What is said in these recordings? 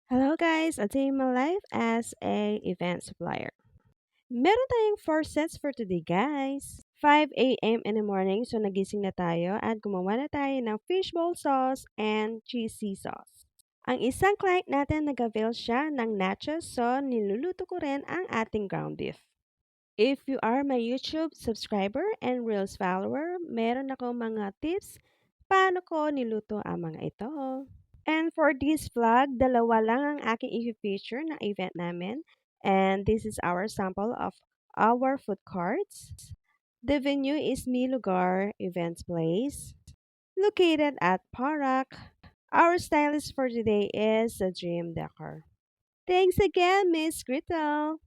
Hello guys! A day in my life as a event supplier. Meron tayong 4 sets for today guys. 5 a.m. in the morning, so nagising na tayo at gumawa na tayo ng fishbowl sauce and cheesy sauce. Ang isang client natin nag-avail siya ng nachos, so niluluto ko rin ang ating ground beef. If you are my YouTube subscriber and Reels follower, meron ako mga tips paano ko niluto ang mga ito. And for this vlog, dalawa lang ang aking i-feature na event namin. And this is our sample of our food cards. The venue is Mi Lugar Events Place, located at Parak. Our stylist for today is the Dream Decor. Thanks again, Miss Grital.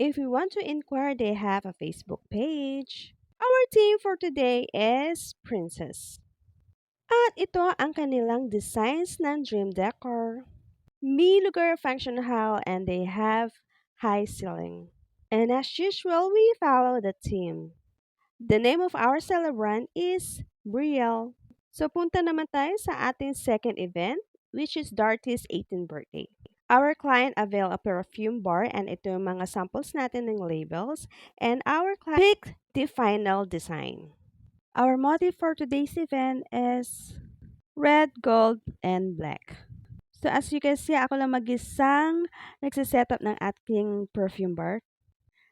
If you want to inquire, they have a Facebook page. Our theme for today is Princess. At ito ang kanilang designs ng Dream Decor. May lugar function hall and they have high ceiling. And as usual, we follow the theme. The name of our celebrant is Brielle. So punta naman tayo sa ating second event, which is Darty's 18th birthday. Our client avail a perfume bar and ito yung mga samples natin ng labels and our client picked the final design. Our motif for today's event is red, gold, and black. So as you can see, ako lang mag-isang nagsisetup ng ating perfume bar.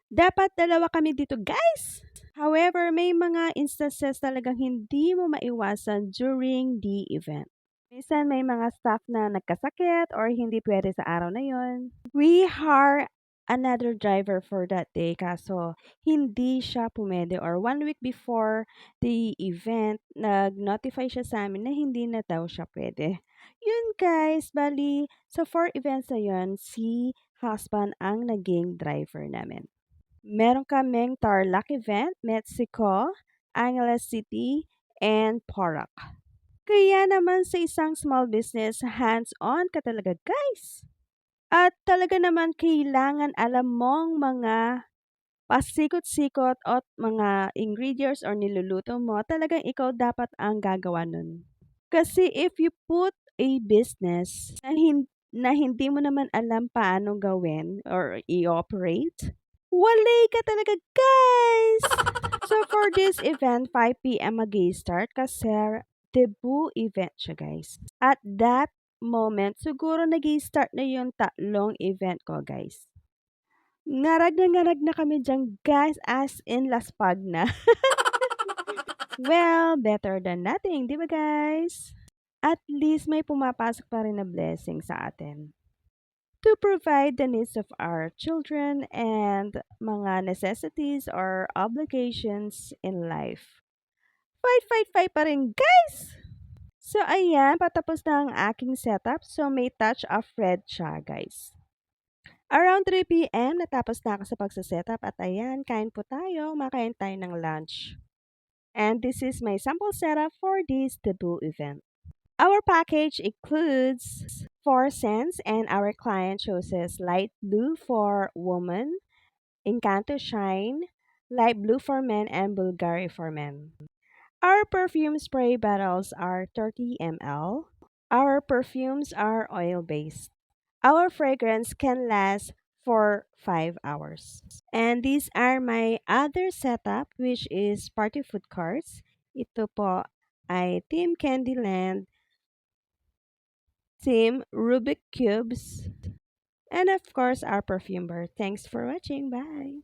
Dapat dalawa kami dito, guys! However, may mga instances talagang hindi mo maiwasan during the event. Minsan may mga staff na nagkasakit or hindi pwede sa araw na yon. We hire another driver for that day kaso hindi siya pumede or 1 week before the event, nag-notify siya sa amin na hindi na daw siya pwede. Yun guys, bali sa 4 events na yun, si husband ang naging driver namin. Meron kaming Tarlac event, Mexico, Angeles City, and Porac. Kaya naman sa isang small business, hands-on ka talaga guys. At talaga naman kailangan alam mong mga pasikot-sikot at mga ingredients or niluluto mo, talagang ikaw dapat ang gagawa nun. Kasi if you put a business na hindi mo naman alam paano gawin or i-operate, walay ka talaga guys! So for this event, 5 p.m. mag-start kasi debut event siya guys. At that moment, siguro nag-start na yung tatlong event ko guys. Ngarag na kami dyan guys, as in laspag na. Well, better than nothing, di ba guys? At least may pumapasok pa rin na blessing sa atin to provide the needs of our children and mga necessities or obligations in life. Fight, fight, fight pa rin, guys! So, ayan, patapos na ang aking setup. So, may touch of red siya, guys. Around 3 p.m., natapos na ako sa pagsasetup at ayan, kain po tayo, makain tayo ng lunch. And this is my sample setup for this debut event. Our package includes 4 scents and our client chooses light blue for women, Encanto Shine, light blue for men, and Bulgari for men. Our perfume spray bottles are 30 ml. Our perfumes are oil-based. Our fragrance can last for 5 hours. And these are my other setup which is party food cards. Ito po ay Team Candyland, Team Rubik Cubes, and of course our perfume bar. Thanks for watching. Bye!